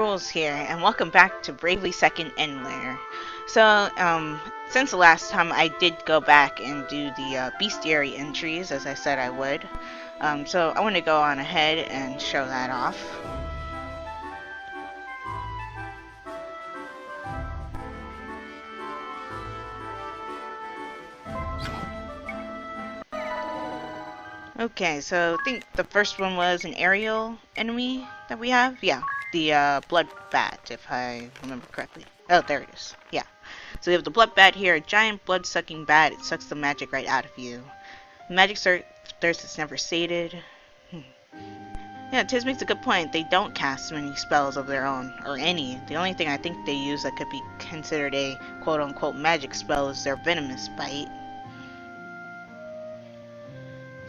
Rules here, and welcome back to Bravely Second End Layer. So, since the last time I did go back and do the bestiary entries, as I said I would. So I want to go on ahead and show that off. Okay, so I think the first one was an aerial enemy that we have. Yeah, the blood bat, if I remember correctly. Oh, there it is. Yeah. So we have the blood bat here, a giant blood-sucking bat. It sucks the magic right out of you. Magic thirst is never sated. Yeah, Tiz makes a good point. They don't cast many spells of their own, or any. The only thing I think they use that could be considered a quote-unquote magic spell is their venomous bite.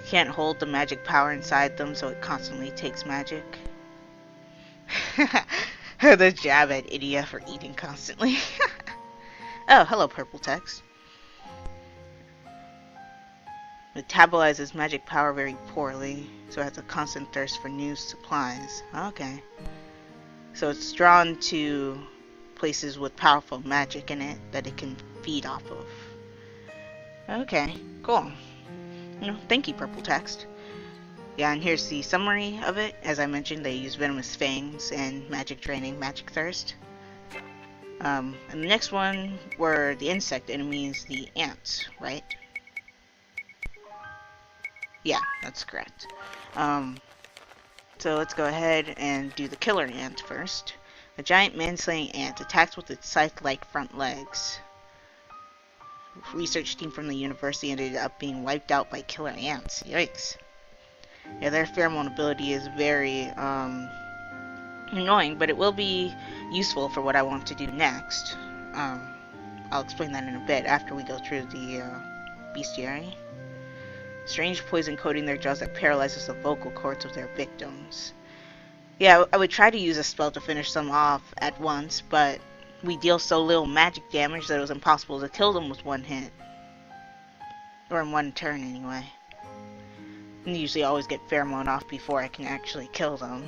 Can't hold the magic power inside them, so it constantly takes magic. The jab at Idia for eating constantly. Oh, hello, purple text. Metabolizes magic power very poorly, so it has a constant thirst for new supplies. Okay. So it's drawn to places with powerful magic in it that it can feed off of. Okay, cool. Thank you, purple text. Yeah, and here's the summary of it. As I mentioned, they use venomous fangs and magic draining, magic thirst. And the next one were the insect enemies, the ants, right? Yeah, that's correct. So let's go ahead and do the killer ant first. A giant man-slaying ant attacks with its scythe-like front legs. Research team from the university ended up being wiped out by killer ants. Yikes. Yeah, their pheromone ability is very annoying, but it will be useful for what I want to do next. I'll explain that in a bit after we go through the bestiary. Strange poison coating their jaws that paralyzes the vocal cords of their victims. Yeah, I would try to use a spell to finish them off at once, but we deal so little magic damage that it was impossible to kill them with one hit. Or in one turn, anyway. And usually always get pheromone off before I can actually kill them.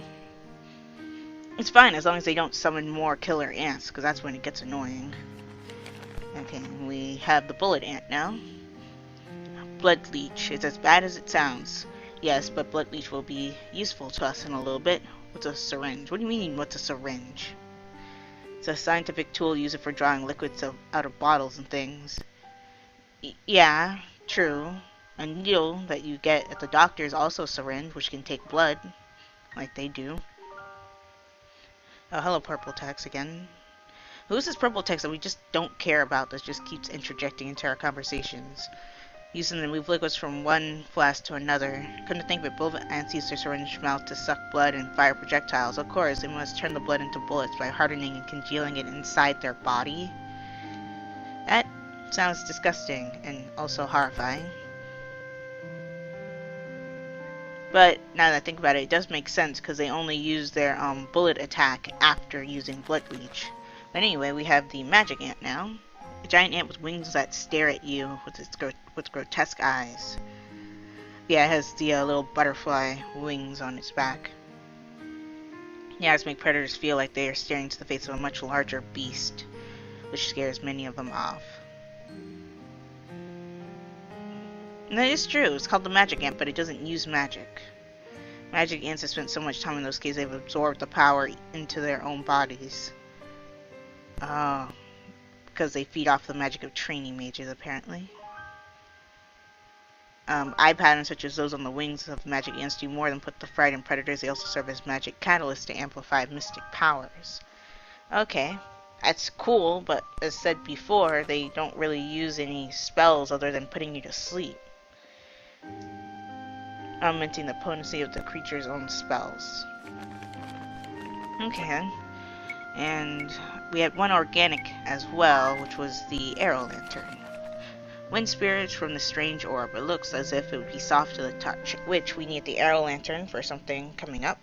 It's fine as long as they don't summon more killer ants, because that's when it gets annoying. Okay, we have the bullet ant now. Blood leech. It's as bad as it sounds. Yes, but blood leech will be useful to us in a little bit. What's a syringe? What do you mean, what's a syringe? It's a scientific tool used for drawing liquids out of bottles and things. Yeah, true. A needle that you get at the doctor is also a syringe, which can take blood, like they do. Oh, hello, purple text again. Who's this purple text that we just don't care about that just keeps interjecting into our conversations? Using them to move liquids from one flask to another. Couldn't think of it, both ants use their syringe mouth to suck blood and fire projectiles. Of course, they must turn the blood into bullets by hardening and congealing it inside their body. That sounds disgusting and also horrifying. But now that I think about it, it does make sense because they only use their bullet attack after using blood leech. But anyway, we have the magic ant now. A giant ant with wings that stare at you with grotesque eyes. Yeah, it has the little butterfly wings on its back. Yeah, it's make predators feel like they are staring into the face of a much larger beast, which scares many of them off. And that is true. It's called the magic ant, but it doesn't use magic. Magic ants have spent so much time in those caves they've absorbed the power into their own bodies. Oh. Because they feed off the magic of training mages, apparently. Eye patterns such as those on the wings of magic ants do more than put to fright in predators. They also serve as magic catalysts to amplify mystic powers. Okay, that's cool, but as said before, they don't really use any spells other than putting you to sleep. Augmenting the potency of the creature's own spells. Okay, and we had one organic as well, which was the arrow lantern. Wind spirits from the strange orb. It looks as if it would be soft to the touch, which we need the arrow lantern for something coming up.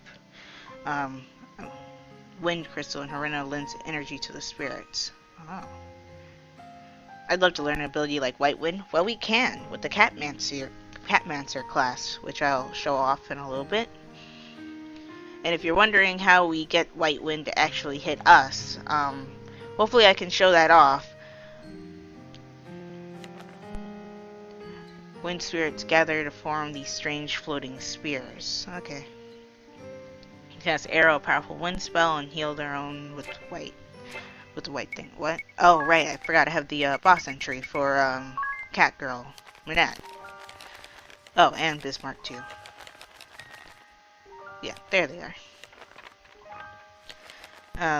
Wind crystal and Harina lends energy to the spirits. Oh. I'd love to learn an ability like White Wind. Well, we can with the Catmancer class, which I'll show off in a little bit. And if you're wondering how we get White Wind to actually hit us, hopefully I can show that off. Wind spirits gather to form these strange floating spears. Okay. Cast arrow, a powerful wind spell, and heal their own with the white thing. What? Oh, right, I forgot I have the boss entry for Cat Girl, Minette. Oh, and Bismarck too. Yeah, there they are.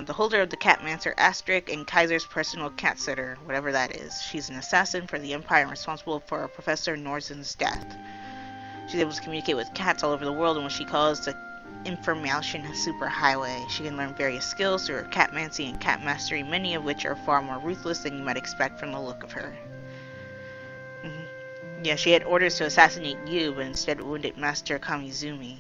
The holder of the Catmancer Asterisk and Kaiser's personal cat sitter, whatever that is. She's an assassin for the Empire and responsible for Professor Norzen's death. She's able to communicate with cats all over the world in what she calls the Information Superhighway. She can learn various skills through her Catmancy and Cat Mastery, many of which are far more ruthless than you might expect from the look of her. Yeah, she had orders to assassinate you, but instead wounded Master Kamizumi.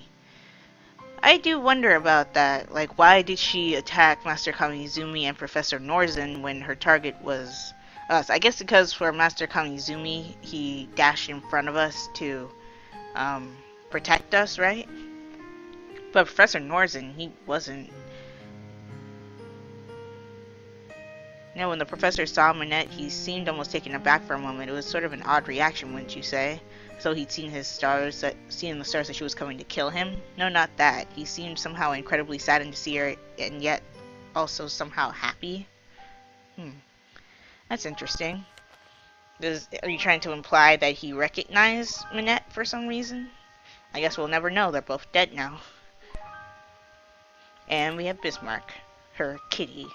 I do wonder about that. Like, why did she attack Master Kamizumi and Professor Norzen when her target was us? I guess because for Master Kamizumi, he dashed in front of us to protect us, right? But Professor Norzen, he wasn't. You know, when the professor saw Minette, he seemed almost taken aback for a moment. It was sort of an odd reaction, wouldn't you say? So he'd seen the stars that she was coming to kill him? No, not that. He seemed somehow incredibly saddened to see her, and yet also somehow happy. That's interesting. Are you trying to imply that he recognized Minette for some reason? I guess we'll never know. They're both dead now. And we have Bismarck, her kitty.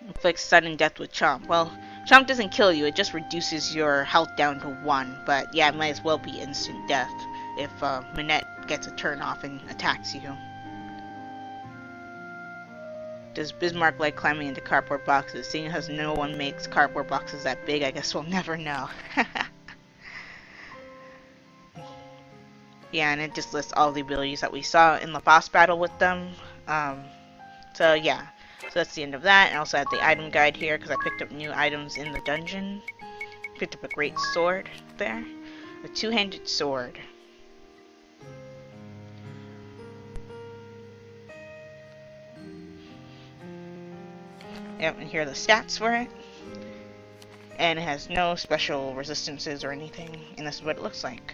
Inflicts sudden death with Chomp. Well, Chomp doesn't kill you, it just reduces your health down to 1. But yeah, it might as well be instant death if Minette gets a turn off and attacks you. Does Bismarck like climbing into cardboard boxes? Seeing as no one makes cardboard boxes that big, I guess we'll never know. Yeah, and it just lists all the abilities that we saw in the boss battle with them. So yeah. So that's the end of that. And I also have the item guide here because I picked up new items in the dungeon. Picked up a great sword there. A two-handed sword. Yep, and here are the stats for it. And it has no special resistances or anything. And this is what it looks like.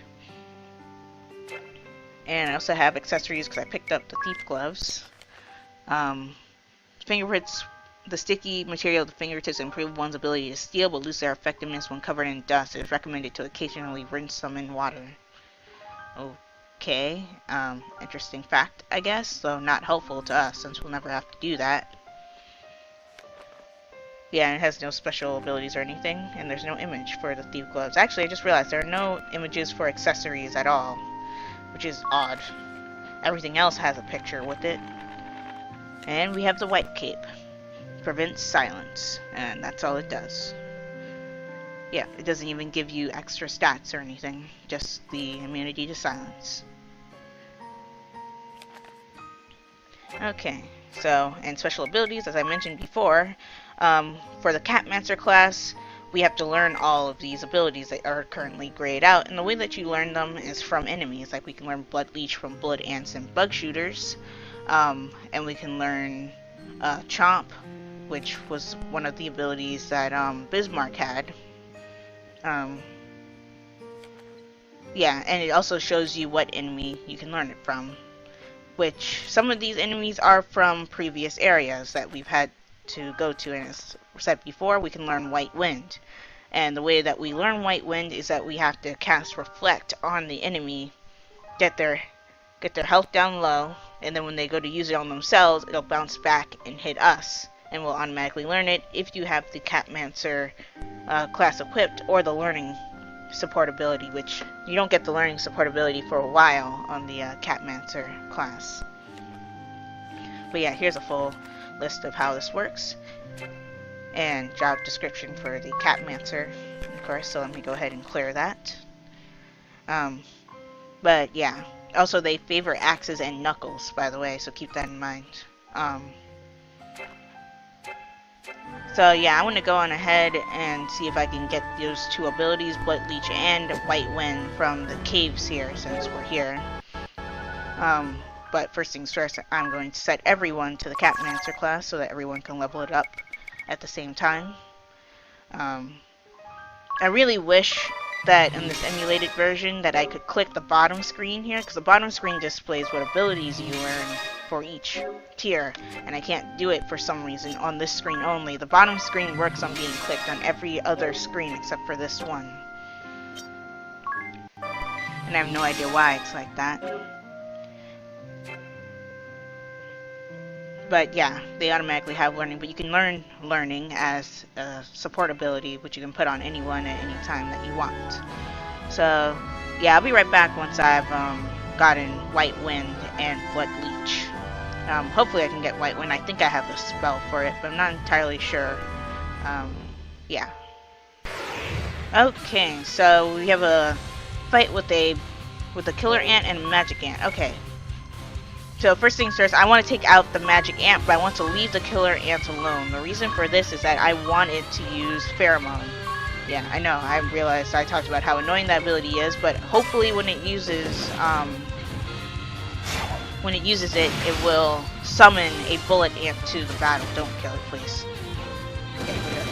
And I also have accessories because I picked up the thief gloves. Fingerprints, the sticky material of the fingertips improve one's ability to steal, but lose their effectiveness when covered in dust. It is recommended to occasionally rinse them in water. Okay, interesting fact, I guess, though not helpful to us since we'll never have to do that. Yeah, and it has no special abilities or anything, and there's no image for the thief gloves. Actually, I just realized there are no images for accessories at all, which is odd. Everything else has a picture with it. And we have the white cape. Prevents silence. And that's all it does. Yeah, it doesn't even give you extra stats or anything. Just the immunity to silence. Okay, so, and special abilities, as I mentioned before. For the Catmancer class, we have to learn all of these abilities that are currently grayed out. And the way that you learn them is from enemies. Like we can learn Blood Leech from Blood Ants and Bug Shooters. And we can learn Chomp, which was one of the abilities that Bismarck had. Yeah, and it also shows you what enemy you can learn it from. Which, some of these enemies are from previous areas that we've had to go to. And as said before, we can learn White Wind. And the way that we learn White Wind is that we have to cast Reflect on the enemy, get their health down low, and then when they go to use it on themselves, it'll bounce back and hit us, and we'll automatically learn it if you have the Catmancer class equipped, or the learning support ability, which you don't get the learning support ability for a while on the Catmancer class. But yeah, here's a full list of how this works, and job description for the Catmancer, of course, so let me go ahead and clear that. But yeah. Also, they favor axes and knuckles, by the way, so keep that in mind. So yeah, I want to go on ahead and see if I can get those two abilities, Blood Leech and White Wind, from the caves here, since we're here. But first things first, I'm going to set everyone to the Catmancer class so that everyone can level it up at the same time. I really wish that in this emulated version that I could click the bottom screen here, because the bottom screen displays what abilities you learn for each tier, and I can't do it for some reason on this screen only. The bottom screen works on being clicked on every other screen except for this one. And I have no idea why it's like that. But yeah, they automatically have learning, but you can learn learning as a support ability, which you can put on anyone at any time that you want. So yeah, I'll be right back once I've gotten White Wind and Blood Leech. Hopefully I can get White Wind. I think I have the spell for it, but I'm not entirely sure. Yeah. Okay, so we have a fight with a killer ant and a magic ant. Okay. So first things first, I want to take out the magic ant, but I want to leave the killer ant alone. The reason for this is that I wanted to use pheromone. Yeah, I know, I realized I talked about how annoying that ability is, but hopefully when it uses it, it will summon a bullet ant to the battle. Don't kill it, please. Okay, we're good.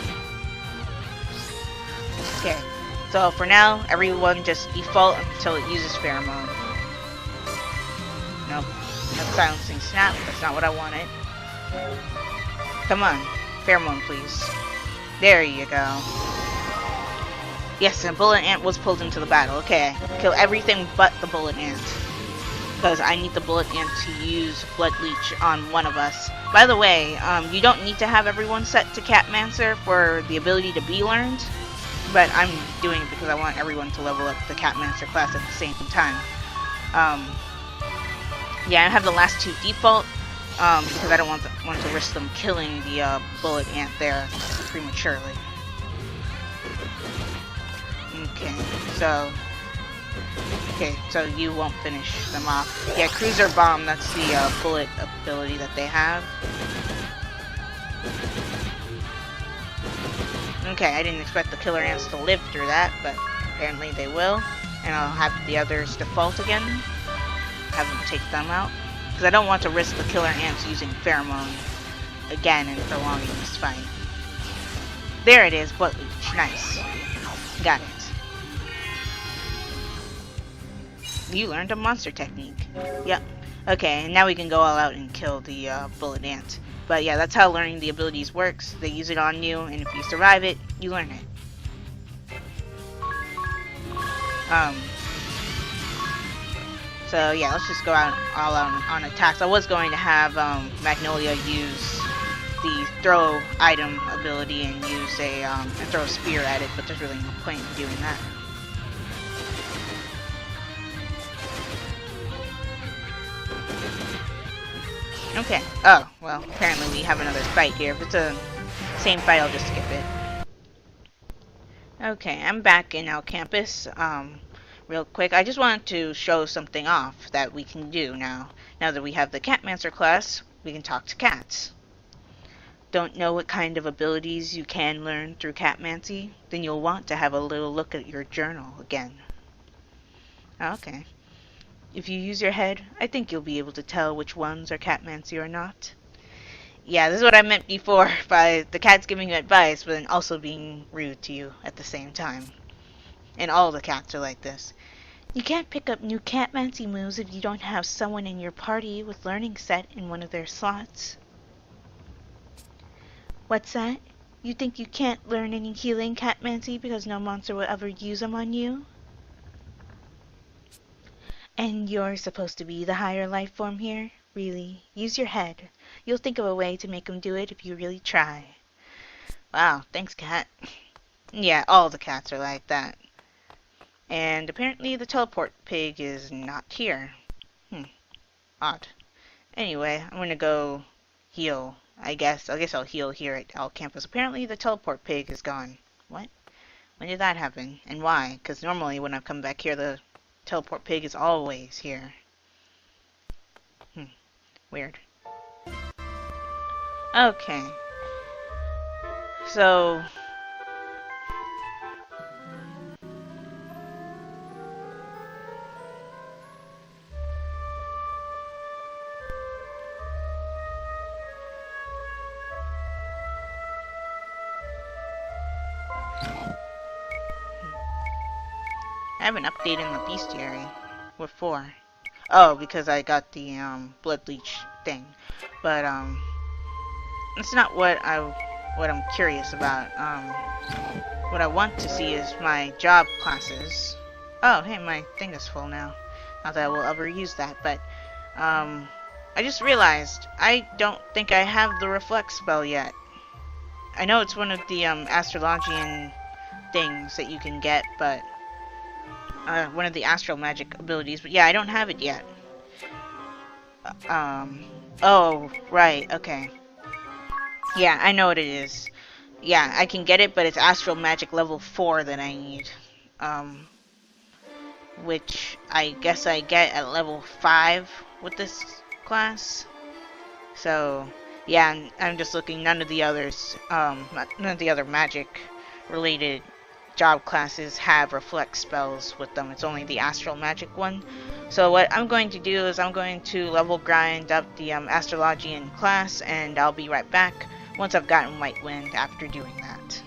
Okay, so for now, everyone just default until it uses pheromone. Nope. That's silencing snap. That's not what I wanted. Come on. Pheromone, please. There you go. Yes, and bullet ant was pulled into the battle. Okay. Kill everything but the bullet ant. Because I need the bullet ant to use Blood Leech on one of us. By the way, you don't need to have everyone set to Catmancer for the ability to be learned. But I'm doing it because I want everyone to level up the Catmancer class at the same time. Yeah, I have the last two default, because I don't want to risk them killing the bullet ant there prematurely. Okay, so you won't finish them off. Yeah, Cruiser Bomb, that's the bullet ability that they have. Okay, I didn't expect the killer ants to live through that, but apparently they will. And I'll have the others default again. Have them take them out, because I don't want to risk the killer ants using pheromone again and prolonging this fight. There it is, Blood Leech. Nice. Got it. You learned a monster technique. Yep. Okay, and now we can go all out and kill the bullet ant. But yeah, that's how learning the abilities works. They use it on you, and if you survive it, you learn it. So yeah, let's just go out all out on attacks. I was going to have Magnolia use the throw item ability and use a and throw a spear at it, but there's really no point in doing that. Okay. Oh, well, apparently we have another fight here. If it's the same fight, I'll just skip it. Okay, I'm back in our campus. Real quick, I just wanted to show something off that we can do now. Now that we have the Catmancer class, we can talk to cats. Don't know what kind of abilities you can learn through Catmancy? Then you'll want to have a little look at your journal again. Okay. If you use your head, I think you'll be able to tell which ones are Catmancy or not. Yeah, this is what I meant before by the cats giving you advice, but then also being rude to you at the same time. And all the cats are like this. You can't pick up new Catmancy moves if you don't have someone in your party with learning set in one of their slots. What's that? You think you can't learn any healing Catmancy because no monster will ever use them on you? And you're supposed to be the higher life form here? Really? Use your head. You'll think of a way to make them do it if you really try. Wow, thanks, cat. Yeah, all the cats are like that. And apparently the teleport pig is not here. Odd. Anyway, I'm gonna go heal. I guess I'll heal here at our campus. Apparently the teleport pig is gone. What? When did that happen? And why? Because normally when I come back here, the teleport pig is always here. Weird. Okay. So I have an update in the bestiary. What for? Oh, because I got the blood leech thing. But that's not what I'm curious about. What I want to see is my job classes. Oh, hey, my thing is full now. Not that I will ever use that, but I just realized I don't think I have the reflect spell yet. I know it's one of the astrologian things that you can get, but one of the astral magic abilities, but yeah, I don't have it yet. Oh, right, okay. Yeah, I know what it is. Yeah, I can get it, but it's astral magic level 4 that I need. Which I guess I get at level 5 with this class. So, yeah, I'm just looking, none of the others, none of the other magic related job classes have reflect spells with them. It's only the astral magic one. So what I'm going to do is I'm going to level grind up the astrologian class, and I'll be right back once I've gotten White Wind after doing that.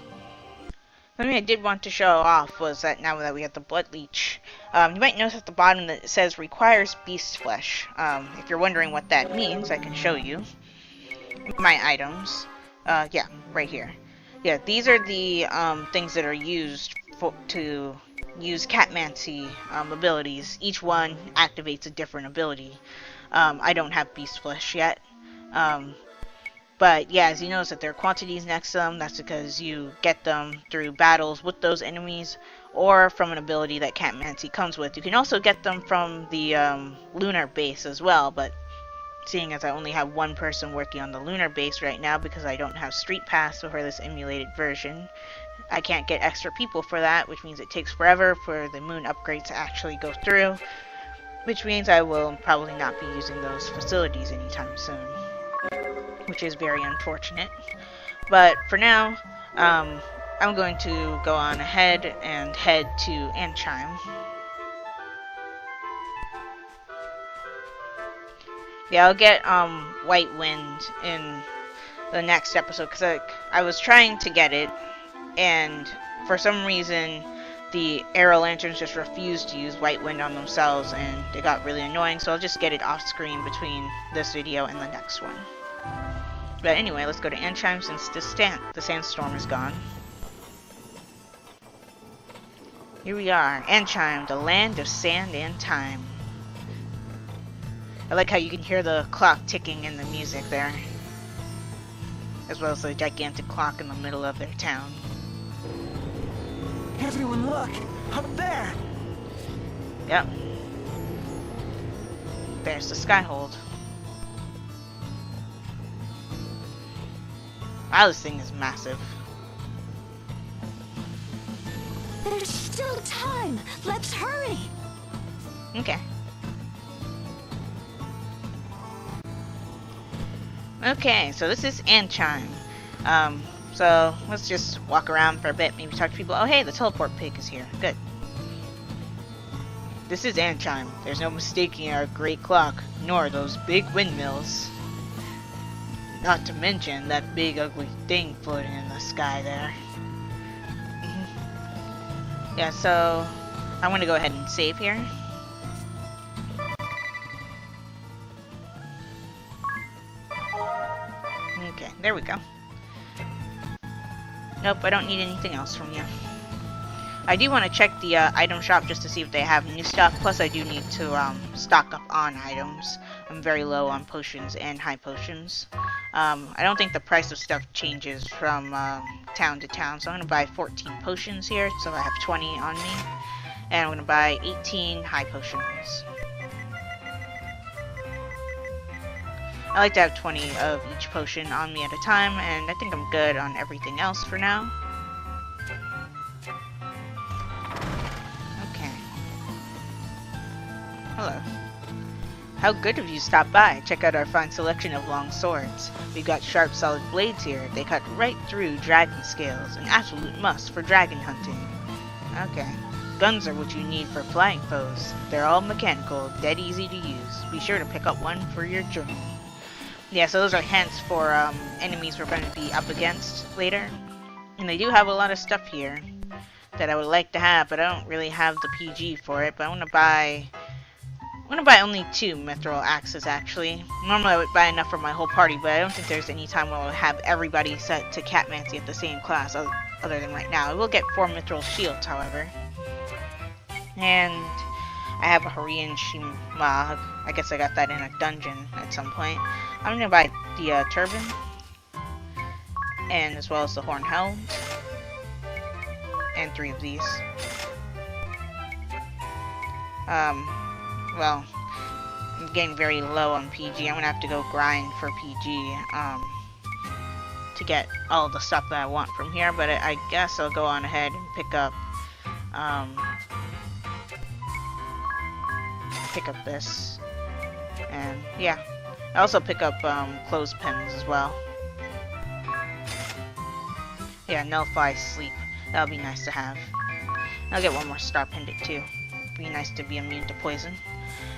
Something I did want to show off was that now that we have the blood leech, you might notice at the bottom that it says requires beast flesh. If you're wondering what that means, I can show you my items. Yeah, right here. Yeah, these are the things that are used to use Catmancy abilities. Each one activates a different ability. I don't have beast flesh yet. But yeah, as you notice that there are quantities next to them, that's because you get them through battles with those enemies or from an ability that Catmancy comes with. You can also get them from the lunar base as well, but seeing as I only have one person working on the lunar base right now because I don't have Street Pass for this emulated version, I can't get extra people for that, which means it takes forever for the moon upgrade to actually go through, which means I will probably not be using those facilities anytime soon, which is very unfortunate. But for now, I'm going to go on ahead and head to Anchime. Yeah, I'll get White Wind in the next episode, because I was trying to get it, and for some reason the Arrow Lanterns just refused to use White Wind on themselves, and it got really annoying, so I'll just get it off screen between this video and the next one. But anyway, let's go to Anchime since the sandstorm is gone. Here we are, Anchime, the land of sand and time. I like how you can hear the clock ticking in the music there, as well as the gigantic clock in the middle of their town. Everyone look! Up there! Yep. There's the Skyhold. Wow, this thing is massive. There's still time! Let's hurry! Okay. Okay, so this is Anchime. So let's just walk around for a bit, maybe talk to people. Oh hey, the teleport pig is here. Good. This is Anchime. There's no mistaking our great clock, nor those big windmills. Not to mention that big ugly thing floating in the sky there. Yeah, so I'm gonna go ahead and save here. Okay, there we go. Nope, I don't need anything else from you. I do want to check the item shop just to see if they have new stuff. Plus, I do need to stock up on items. I'm very low on potions and high potions. I don't think the price of stuff changes from town to town, so I'm going to buy 14 potions here, so I have 20 on me. And I'm going to buy 18 high potions. I like to have 20 of each potion on me at a time, and I think I'm good on everything else for now. Okay. Hello. How good of you to stop by. Check out our fine selection of long swords. We've got sharp, solid blades here. They cut right through dragon scales. An absolute must for dragon hunting. Okay. Guns are what you need for flying foes. They're all mechanical, dead easy to use. Be sure to pick up one for your journey. Yeah, so those are hints for enemies we're going to be up against later. And they do have a lot of stuff here that I would like to have, but I don't really have the PG for it. But I want to buy only 2 mithril axes, actually. Normally I would buy enough for my whole party, but I don't think there's any time where I'll have everybody set to Catmancy at the same class, other than right now. I will get 4 mithril shields, however. And I have a Horian Shimag. I guess I got that in a dungeon at some point. I'm gonna buy the turban, and as well as the horn helm, and 3 of these. Well, I'm getting very low on PG. I'm gonna have to go grind for PG to get all the stuff that I want from here. But I guess I'll go on ahead and pick up this, and yeah, I also pick up clothespins as well. Yeah, nullify sleep. That'll be nice to have. I'll get 1 more star pendant too. Be nice to be immune to poison.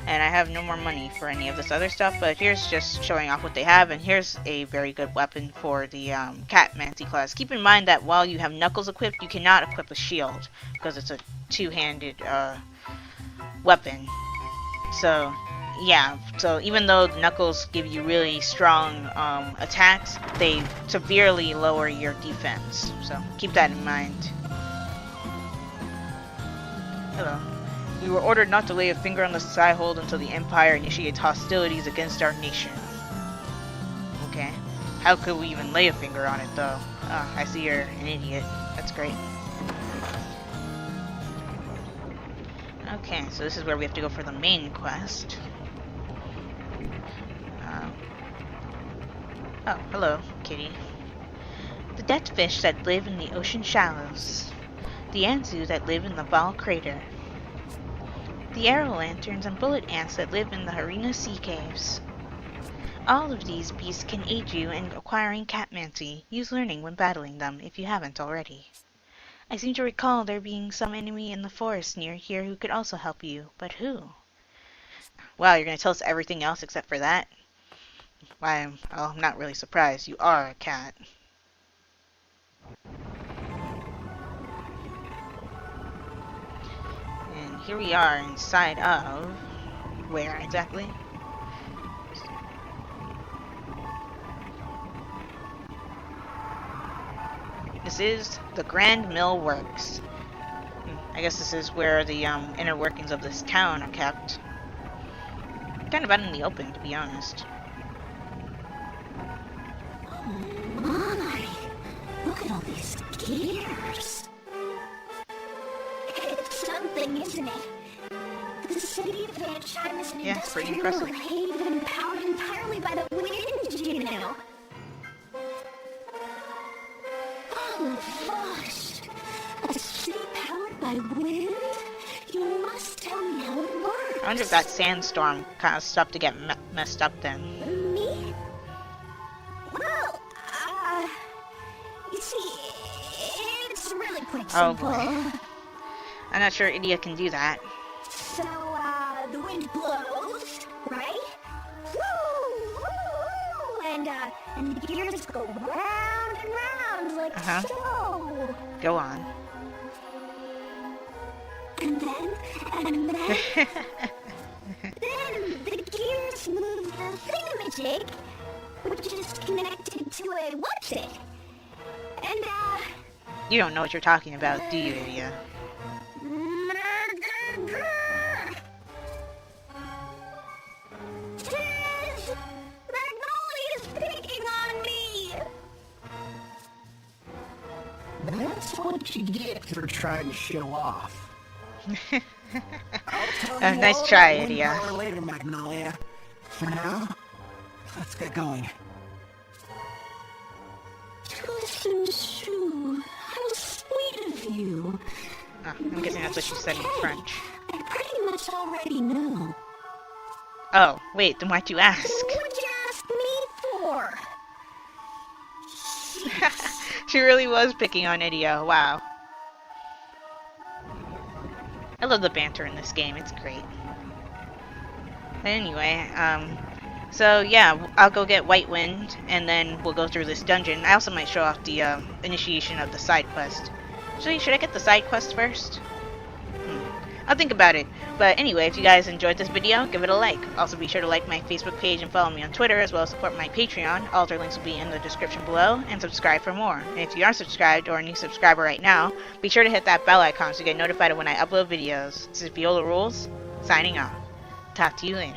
And I have no more money for any of this other stuff, but here's just showing off what they have, and here's a very good weapon for the Catmancy class. Keep in mind that while you have Knuckles equipped, you cannot equip a shield, because it's a 2-handed weapon. So, yeah, so even though Knuckles give you really strong attacks, they severely lower your defense. So, keep that in mind. Hello. We were ordered not to lay a finger on the Skyhold until the Empire initiates hostilities against our nation. Okay. How could we even lay a finger on it, though? Oh, I see you're an idiot. That's great. Okay, so this is where we have to go for the main quest. Oh, hello, kitty. The dead fish that live in the ocean shallows. The Anzu that live in the Val crater. The arrow lanterns and bullet ants that live in the Harina sea caves. All of these beasts can aid you in acquiring Catmancy. Use learning when battling them, if you haven't already. I seem to recall there being some enemy in the forest near here who could also help you, but who? Wow, you're going to tell us everything else except for that? Why, I'm not really surprised. You are a cat. And here we are inside of... where exactly? This is the Grand Mill Works. I guess this is where the inner workings of this town are kept. Kind of out in the open, to be honest. Oh my! Look at all these gears. It's something, isn't it? The city of Vanchime is an pretty industrial impressive. haven powered entirely by the wind, you know. Oh, vast! A city powered by wind? You must tell me how it works. I wonder if that sandstorm caused stuff to get messed up then. Me? Well, you see, it's really quite Oh, simple. boy. I'm not sure Idia can do that. So, the wind blows, right? Woo! Woo! And the gears go round and round like so. Go on. And then, then the gears move the thingamajig, which is connected to a what's it? And, You don't know what you're talking about, do you, Idia? Magnolia's picking on me! That's what you get for trying to show off. Nice try, Idia. Later, Magnolia. For now, let's get going. How sweet of you. Oh, I'm guessing that's what she said in French. I pretty much already know. Oh, wait, then why'd you ask? What'd you ask me for? She really was picking on Idio. Wow. I love the banter in this game. It's great. Anyway, so yeah, I'll go get White Wind, and then we'll go through this dungeon. I also might show off the initiation of the side quest. Actually, should I get the side quest first? I'll think about it. But anyway, if you guys enjoyed this video, give it a like. Also be sure to like my Facebook page and follow me on Twitter, as well as support my Patreon. All their links will be in the description below, and subscribe for more. And if you aren't subscribed or a new subscriber right now, be sure to hit that bell icon so you get notified when I upload videos. This is Viola Rules, signing off. Talk to you later.